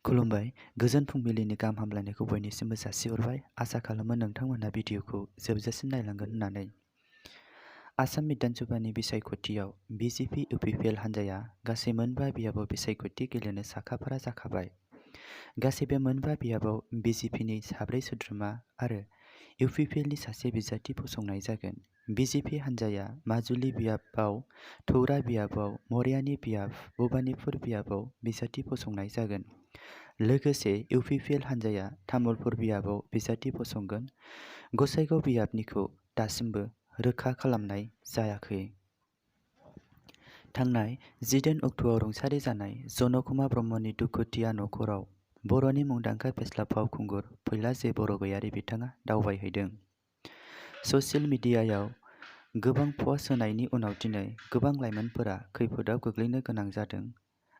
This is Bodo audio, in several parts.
खुलुमबाय। गोजोन फुंबिलिनि गाहाम हामलायनायखौ बयनिसिमबो जासिहरबाय। आसा खालामो नोंथांमोनहा भिडिअखौ जोबजासिम नायलांगोन होननानै। आसाम बिधानसभानि बिसायख'थियाव बिजेपि इउपिपिएल हान्जाया गासै मोनबा बियाबाव बिसायख'थि गेलेनो साखाफारा जाखाबाय। गासै बे मोनबा बियाबाव बिजेपिनि 7 सोद्रोमा आरो इउपिपिएलनि सासे बिजाथि फसंनाय जागोन। बिजेपि हान्जाया माजुलि बियाबाव, थौरा बियाबाव, मरियानी बियाब, भबानीपुर बियाबाव बिजाथि फसंनाय जागोन। लोगोसे इउपिपिएल हान्जाया तामुलपुर बियाबाव बिजाथि फसंगोन। गसाइगाव बियाबनिखौ दासिमबो रोखा खालामनाय जायाखै। थांनाय 10 अक्ट'आव रुंसारि जानाय जनकुमार ब्रह्मनि दुखुथिया नखराव बर'नि मुंदांखा फेस्ला फावखुंगुर फैला जे बरगयारी बिथाङा दावबायहैदों। ससियेल मिडियायाव गोबां पस्ट होनायनि उनाव दिनै गोबां लाइमोनफोरा खैफोदाव गोग्लैनो गोनां जादों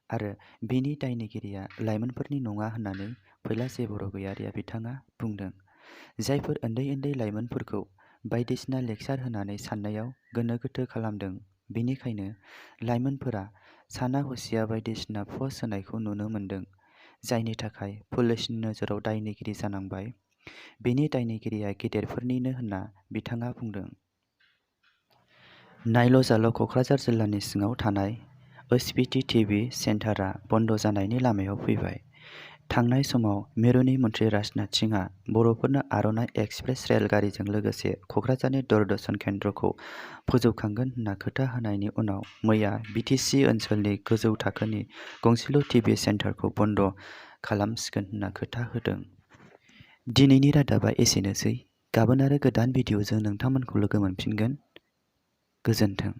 आरो बेनि दायनिगिरिया लाइमोनफोरनि नङा होननानै फैला जे बरगयारीया बिथाङा बुंदों। जायफोर उन्दै उन्दै लाइमोनफोरखौ बायदिसिना लेक्सार होनानै साननायाव गोनो गोथो खालामदों, बेनिखायनो लाइमोनफोरा साना हसिया बायदिसिना पस्ट होनायखौ नुनो मोन्दों, जायनि थाखाय पुलिसनि नोजोराव दायनिगिरि जानांबाय। बेनि दायनिगिरिया गेदेरफोरनिनो होनना बिथाङा बुंदों। नायल' जाल' क'क्राझार जिल्लानि सिङाव थानाय ओइचपिटि टिभि सेन्टारआ बन्द जानायनि लामायाव फैबाय। थांनाय समाव मिरुनि मन्त्रि राजनाथ सिंहआ बर'फोरनो आर'नाइ एक्सप्रेस रेलगारिजों लोगोसे क'क्राझारनि दूरदर्शन केन्द्रखौ फोजौखांगोन होनना खोथा होनायनि उनाव मैया बिटिसि ओनसोलनि गोजौ थाखोनि गंसेल' टिभि सेन्टारखौ बन्द खालामसिगोन होनना खोथा होदों। दिनैनि रादाबा एसेनोसै। गाबोन आरो गोदान भिडिअजों नोंथांमोनखौ लोगो मोनफिनगोन। गोजोन्थों।